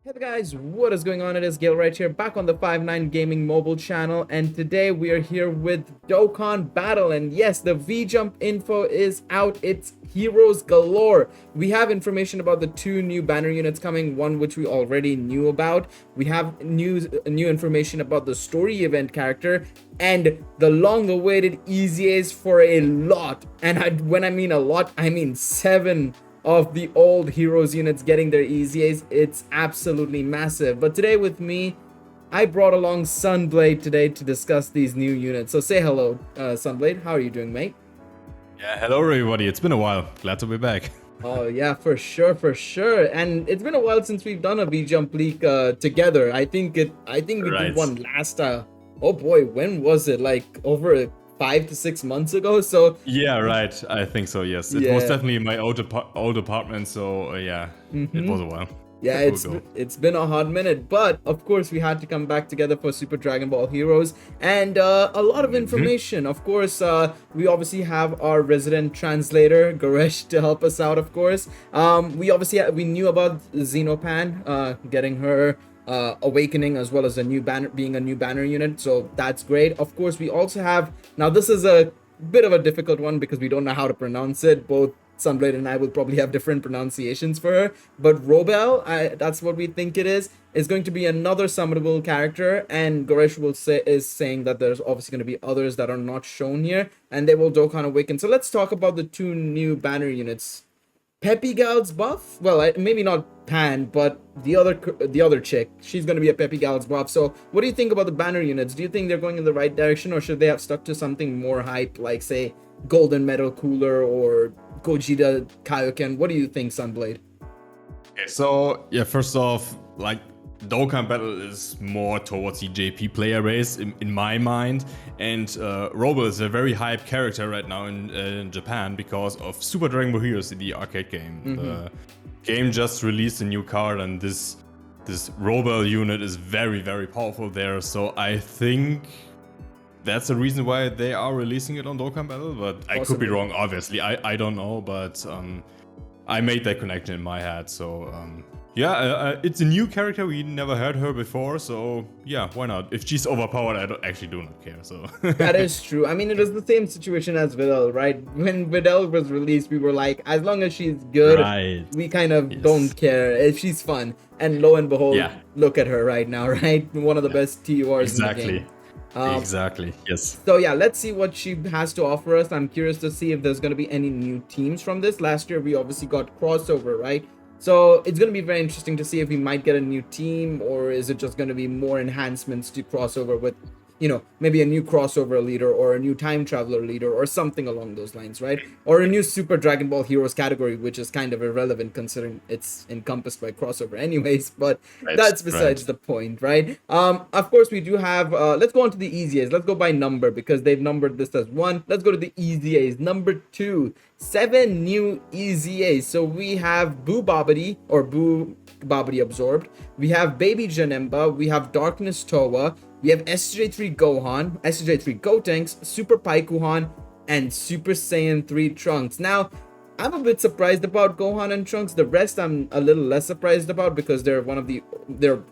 Hey there guys, what is going on? It is Galeriot here, back on the 5-9 Gaming mobile channel, and today we are here with Dokkan Battle, and yes, the V-Jump info is out. It's heroes galore. We have information about the two new banner units coming, one which we already knew about. We have new information about the story event character, and the long-awaited EZAs for a lot. And when I mean a lot, I mean 7 of the old heroes units getting their EZAs. It's absolutely massive. But today with me, I brought along Sunblade today to discuss these new units. So say hello, Sunblade. How are you doing, mate? Yeah, hello everybody. It's been a while. Glad to be back. Oh yeah, for sure, for sure. And it's been a while since we've done a V-Jump leak together. I think we did one last oh boy, when was it? Like over 5 to 6 months ago. So yeah, right. I think so. Yes, it was definitely my old apartment. So yeah, it was a while. Yeah, it's been a hot minute, but of course we had to come back together for Super Dragon Ball Heroes, and a lot of information. Of course, we obviously have our resident translator Goresh to help us out. Of course, we knew about Xenopan getting her awakening, as well as being a new banner unit, so that's great. Of course, we also have, now this is a bit of a difficult one because we don't know how to pronounce it. Both Sunblade and I will probably have different pronunciations for her, but Robel, that's what we think it is going to be another summonable character, and Goresh is saying that there's obviously going to be others that are not shown here, and they will Dokkan awaken. So let's talk about the two new banner units. Peppy Gal's buff? Well, maybe not Pan, but the other chick. She's going to be a Peppy Gal's buff. So what do you think about the banner units? Do you think they're going in the right direction, or should they have stuck to something more hype, like, say, Golden Metal Cooler or Gogeta Kaioken? What do you think, Sunblade? Okay, so yeah, first off, like, Dokkan Battle is more towards the JP player base in my mind, and Robel is a very hype character right now in Japan because of Super Dragon Ball Heroes, the arcade game. The game just released a new card, and this Robel unit is very, very powerful there. So I think that's the reason why they are releasing it on Dokkan Battle, but I could be wrong, obviously. I don't know, but I made that connection in my head, so yeah, it's a new character. We never heard her before, so yeah, why not? If she's overpowered, I do not care. So that is true. I mean, it is the same situation as Videl, right? When Videl was released, we were like, as long as she's good, we kind of don't care if she's fun. And lo and behold, look at her right now, right? One of the best TURs in the game. Exactly, yes. So yeah, let's see what she has to offer us. I'm curious to see if there's going to be any new teams from this. Last year, we obviously got crossover, right? So it's going to be very interesting to see if we might get a new team, or is it just going to be more enhancements to crossover with, you know, maybe a new crossover leader or a new time traveler leader or something along those lines, right? Or a new Super Dragon Ball Heroes category, which is kind of irrelevant considering it's encompassed by crossover anyways, but that's besides the point, right? Of course, we do have, let's go on to the EZAs. Let's go by number because they've numbered this as 1. Let's go to the EZAs. Number 2, 7 new EZAs. So we have Boo Babidi, or Boo Babidi Absorbed. We have Baby Janemba. We have Darkness Towa. We have SJ3 Gohan, SJ3 Gotenks, Super Paikuhan, and Super Saiyan 3 Trunks. Now, I'm a bit surprised about Gohan and Trunks. The rest I'm a little less surprised about because they're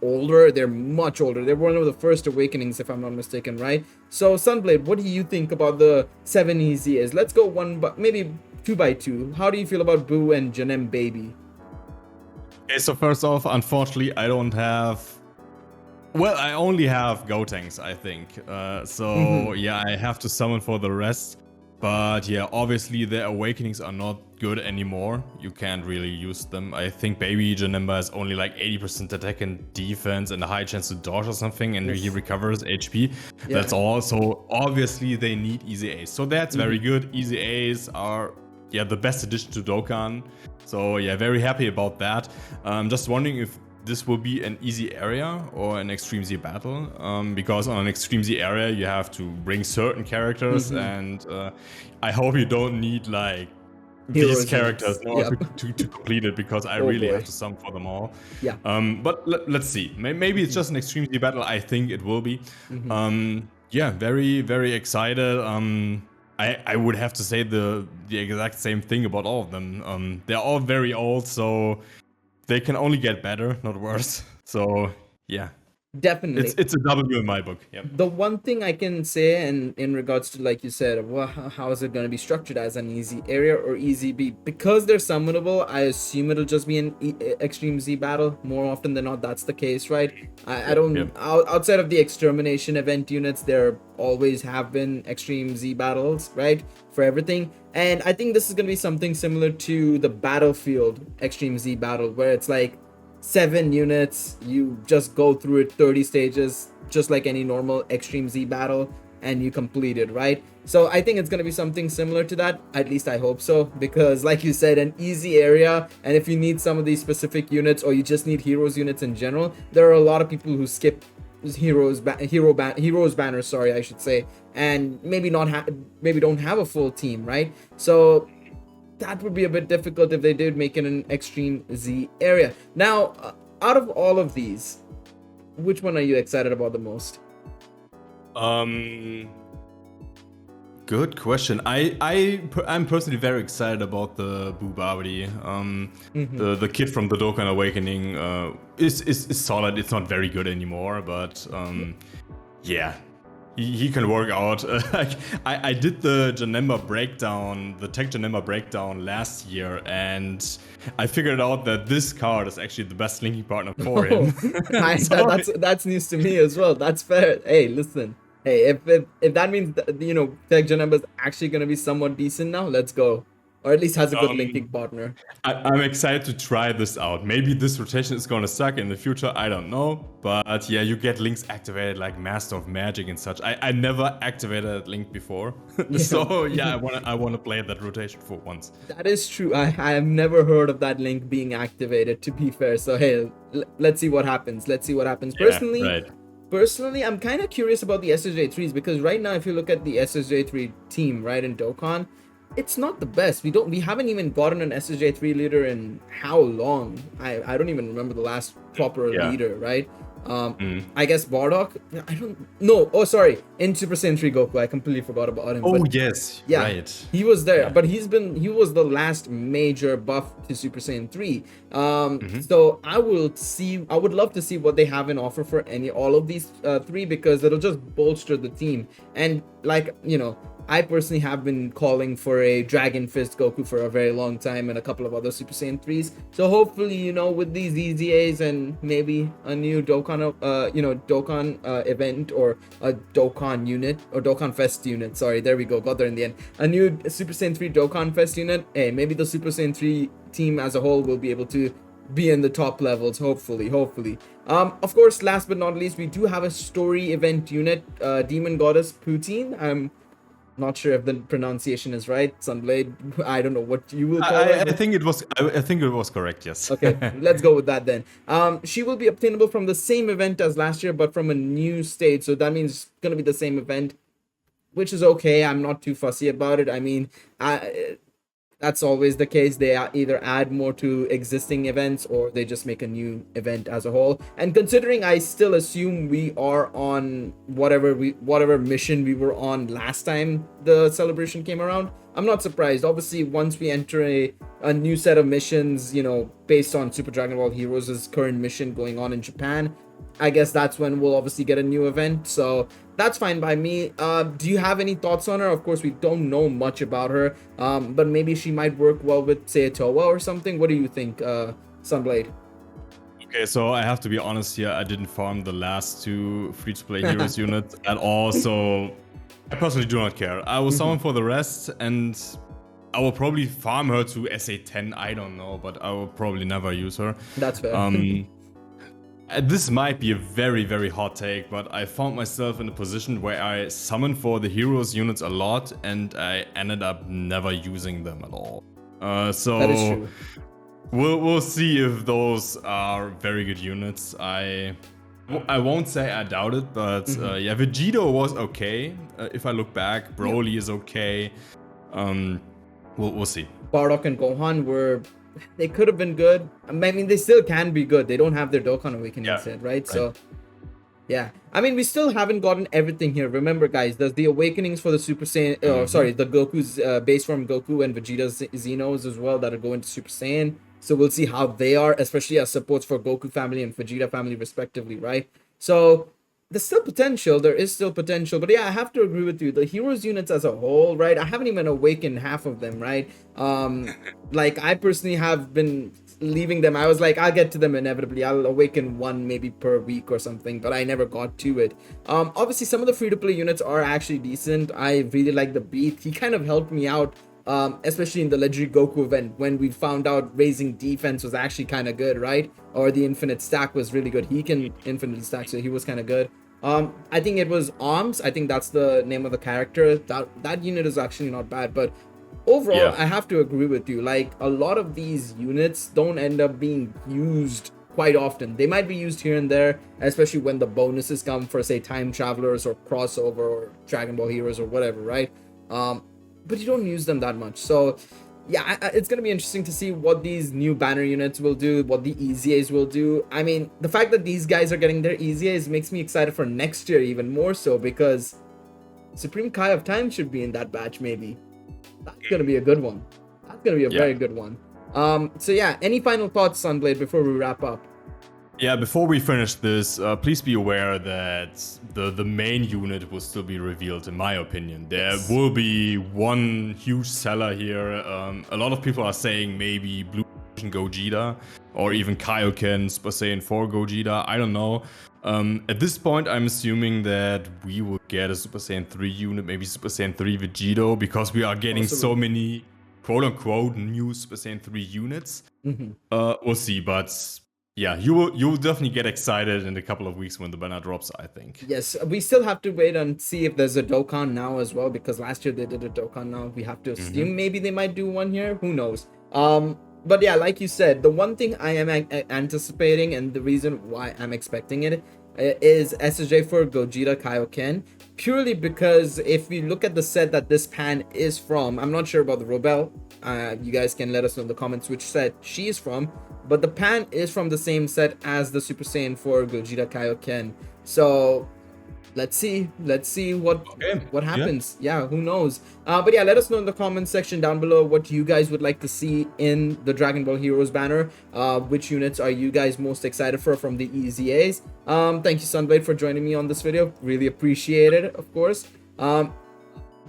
older, they're much older. They're one of the first awakenings, if I'm not mistaken, right? So, Sunblade, what do you think about the 7 EZAs? Let's go maybe 2 by 2. How do you feel about Boo and Janem Baby? Okay, so first off, unfortunately, I don't have... Well, I only have Gotenks, I think. So yeah, I have to summon for the rest. But yeah, obviously the awakenings are not good anymore. You can't really use them. I think Baby Janemba has only like 80% attack and defense and a high chance to dodge or something, and he recovers HP. That's all. So obviously they need EZAs. So that's very good. EZAs are the best addition to Dokkan. So yeah, very happy about that. Just wondering if this will be an easy area or an Extreme Z battle, because on an Extreme Z area you have to bring certain characters, and I hope you don't need like these characters in order to complete it, because I really have to summon for them all. But let's see. Maybe it's just an Extreme Z battle. I think it will be. Yeah, very, very excited. I would have to say the exact same thing about all of them. They're all very old, so they can only get better, not worse. So yeah, Definitely. it's a W in my book. Yep. The one thing I can say, and in regards to, like you said, well, how is it going to be structured as an easy area or easy B? Because they're summonable, I assume it'll just be an extreme Z battle. More often than not, that's the case, right? I don't. Yep. Outside of the extermination event units, there always have been extreme Z battles, right? For everything. And I think this is going to be something similar to the Battlefield Extreme Z battle, where it's like 7 units, you just go through it 30 stages, just like any normal Extreme Z battle, and you complete it, right? So I think it's going to be something similar to that. At least I hope so, because like you said, an easy area, and if you need some of these specific units, or you just need heroes units in general, there are a lot of people who skip heroes banners, sorry, I should say, and maybe maybe don't have a full team, right? So that would be a bit difficult if they did make it an extreme Z area. Now, out of all of these, which one are you excited about the most? Good question. I'm personally very excited about the Boo Barbary. The kid from the Dokkan Awakening is solid. It's not very good anymore, but yeah. He can work out. I did the Janemba breakdown, the Tech Janemba breakdown last year, and I figured out that this card is actually the best linking partner for him. That's news to me as well. That's fair. Hey, listen. Hey, if that means that, Tech Janemba is actually going to be somewhat decent now, let's go. Or at least has a good linking partner. I'm excited to try this out. Maybe this rotation is gonna suck in the future, I don't know. But yeah, you get links activated like Master of Magic and such. I never activated Link before. So yeah, I wanna play that rotation for once. That is true. I have never heard of that link being activated, to be fair. So hey, let's see what happens. Personally, I'm kind of curious about the SSJ3s, because right now, if you look at the SSJ3 team, right, in Dokkan, it's not the best. We haven't even gotten an SSJ3 leader in how long? I don't even remember the last proper leader, right? I guess Bardock. I don't know. Oh, sorry. In Super Saiyan 3 Goku, I completely forgot about him. Oh, but yes. Yeah, right. He was there, but he was the last major buff to Super Saiyan 3. So I would love to see what they have in offer for all of these 3, because it'll just bolster the team. And like, I personally have been calling for a Dragon Fist Goku for a very long time, and a couple of other Super Saiyan 3s. So hopefully, with these EZAs and maybe a new Dokkan, event, or a Dokkan unit, or Dokkan Fest unit. Sorry, there we go. Got there in the end. A new Super Saiyan 3 Dokkan Fest unit. Hey, maybe the Super Saiyan 3 team as a whole will be able to be in the top levels, hopefully. Of course, last but not least, we do have a story event unit, Demon Goddess Poutine. I'm not sure if the pronunciation is right. Sunblade, I don't know what you will call it. I think it was correct, yes. Okay, let's go with that then. She will be obtainable from the same event as last year, but from a new state. So that means it's gonna be the same event, which is okay. I'm not too fussy about it. I mean, that's always the case. They either add more to existing events, or they just make a new event as a whole. And considering I still assume we are on whatever mission we were on last time the celebration came around, I'm not surprised. Obviously, once we enter a new set of missions, based on Super Dragon Ball Heroes' current mission going on in Japan, I guess that's when we'll obviously get a new event. So that's fine by me. Do you have any thoughts on her? Of course, we don't know much about her, but maybe she might work well with, say, a Towa or something. What do you think, Sunblade? Okay, so I have to be honest here. I didn't farm the last 2 free-to-play heroes units at all, so I personally do not care. I will summon for the rest, and I will probably farm her to SA10. I don't know, but I will probably never use her. That's fair. This might be a very, very hot take, but I found myself in a position where I summoned for the heroes units a lot, and I ended up never using them at all. So that is true. We'll see if those are very good units. I won't say I doubt it, but yeah, Vegito was okay. If I look back, Broly is okay. We'll see. Bardock and Gohan they could have been good. I mean, they still can be good. They don't have their Dokkan Awakening yet, right? So, yeah. I mean, we still haven't gotten everything here. Remember, guys, there's the Awakenings for the Super Saiyan... the Goku's base form Goku and Vegeta's Xenos as well that are going to Super Saiyan. So we'll see how they are, especially as supports for Goku family and Vegeta family respectively, right? So there's still potential. There is still potential. But yeah, I have to agree with you. The heroes units as a whole, right? I haven't even awakened half of them, right? Like I personally have been leaving them. I was like, I'll get to them inevitably. I'll awaken one maybe per week or something, but I never got to it. Obviously some of the free-to-play units are actually decent. I really like the Beat. He kind of helped me out, especially in the Legendary Goku event when we found out raising defense was actually kind of good, right? Or the infinite stack was really good. He can infinitely stack, so he was kind of good. I think it was Arms. I think that's the name of the character. That unit is actually not bad, but overall, Yeah. I have to agree with you. Like, a lot of these units don't end up being used quite often. They might be used here and there, especially when the bonuses come for, say, Time Travelers or Crossover or Dragon Ball Heroes or whatever, right? But you don't use them that much. So yeah, it's going to be interesting to see what these new banner units will do, what the EZAs will do. I mean, the fact that these guys are getting their EZAs makes me excited for next year even more so, because Supreme Kai of Time should be in that batch maybe. That's going to be a good one. That's going to be a very good one. So yeah, any final thoughts, Sunblade, before we wrap up? Yeah, before we finish this, please be aware that the main unit will still be revealed, in my opinion. There will be one huge seller here. A lot of people are saying maybe Blue Ocean Gogeta or even Kaioken Super Saiyan 4 Gogeta. I don't know. At this point, I'm assuming that we will get a Super Saiyan 3 unit, maybe Super Saiyan 3 Vegito, because we are getting so many quote-unquote new Super Saiyan 3 units. We'll see, but yeah, you'll definitely get excited in a couple of weeks when the banner drops, I think. Yes, we still have to wait and see if there's a Dokkan now as well, because last year they did a Dokkan now. We have to assume maybe they might do one here. Who knows? But yeah, like you said, the one thing I am anticipating, and the reason why I'm expecting it, is SSJ for Gogeta Kaioken, purely because if we look at the set that this pan is from, I'm not sure about the Robel. You guys can let us know in the comments which set she is from, but the pan is from the same set as the Super Saiyan 4 Gogeta Kaioken. So let's see what happens. Yeah, who knows? But yeah, let us know in the comments section down below what you guys would like to see in the Dragon Ball Heroes banner. Which units are you guys most excited for from the EZAs? Thank you, Sunblade, for joining me on this video. Really appreciate it, of course.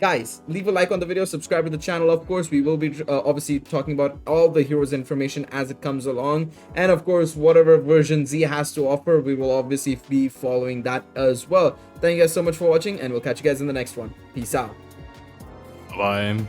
Guys, leave a like on the video, subscribe to the channel. Of course, we will be obviously talking about all the heroes information as it comes along, and of course whatever version Z has to offer, we will obviously be following that as well. Thank you guys so much for watching, and we'll catch you guys in the next one. Peace out. Bye.